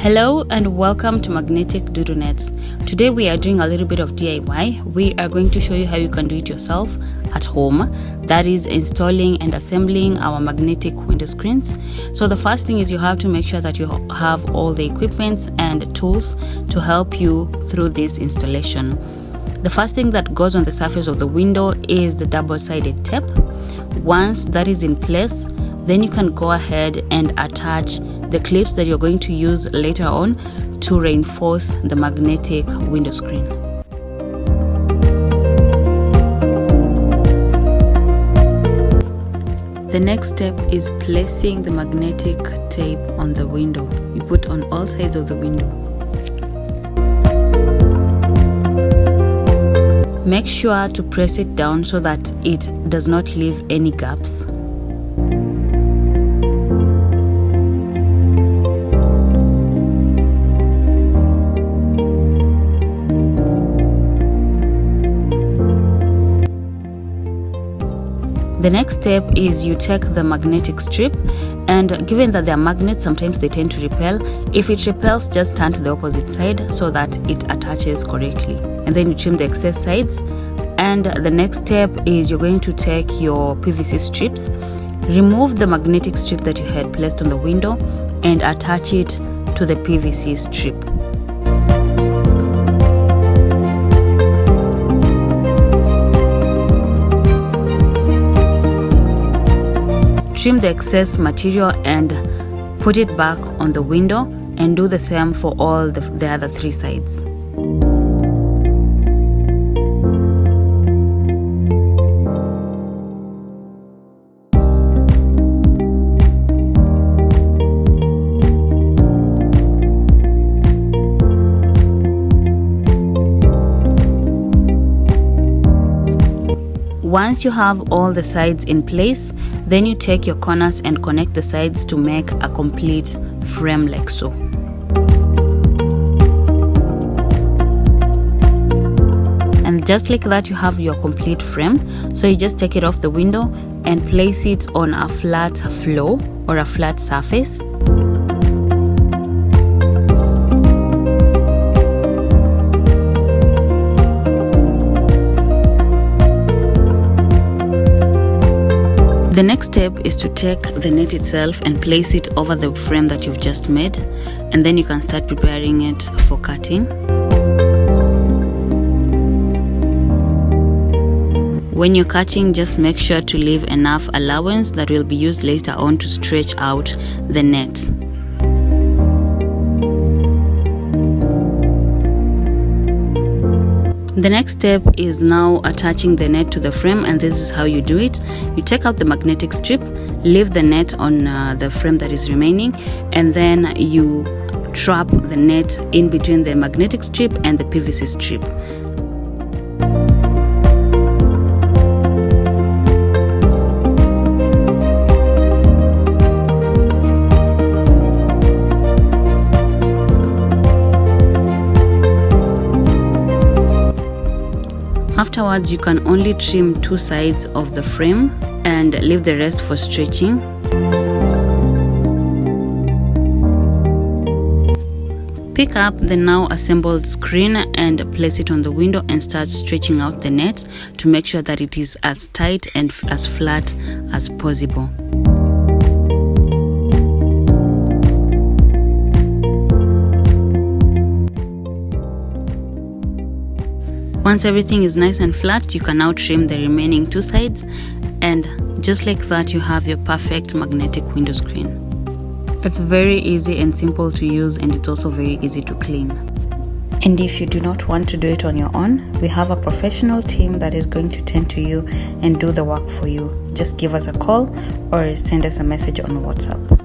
Hello and welcome to Magnetic Doodle Nets. Today we are doing a little bit of DIY. We are going to show you how you can do it yourself at home. That is installing and assembling our magnetic window screens. So the first thing is you have to make sure that you have all the equipment and tools to help you through this installation. The first thing that goes on the surface of the window is the double-sided tape. Once that is in place, then you can go ahead and attach the clips that you're going to use later on to reinforce the magnetic window screen. The next step is placing the magnetic tape on the window. You put on all sides of the window. Make sure to press it down so that it does not leave any gaps. The next step is you take the magnetic strip, and given that they are magnets, sometimes they tend to repel. If it repels, just turn to the opposite side so that it attaches correctly. And then you trim the excess sides. And the next step is you're going to take your PVC strips, remove the magnetic strip that you had placed on the window, and attach it to the PVC strip. Trim the excess material and put it back on the window, and do the same for all the other three sides. Once you have all the sides in place, then you take your corners and connect the sides to make a complete frame like so. And just like that, you have your complete frame. So you just take it off the window and place it on a flat floor or a flat surface. The next step is to take the net itself and place it over the frame that you've just made, and then you can start preparing it for cutting. When you're cutting, just make sure to leave enough allowance that will be used later on to stretch out the net. The next step is now attaching the net to the frame, and this is how you do it. You take out the magnetic strip, leave the net on the frame that is remaining, and then you trap the net in between the magnetic strip and the PVC strip. Afterwards, you can only trim two sides of the frame and leave the rest for stretching. Pick up the now assembled screen and place it on the window and start stretching out the net to make sure that it is as tight and as flat as possible. Once everything is nice and flat, you can now trim the remaining two sides, and just like that, you have your perfect magnetic window screen. It's very easy and simple to use, and it's also very easy to clean. And if you do not want to do it on your own, we have a professional team that is going to tend to you and do the work for you. Just give us a call or send us a message on WhatsApp.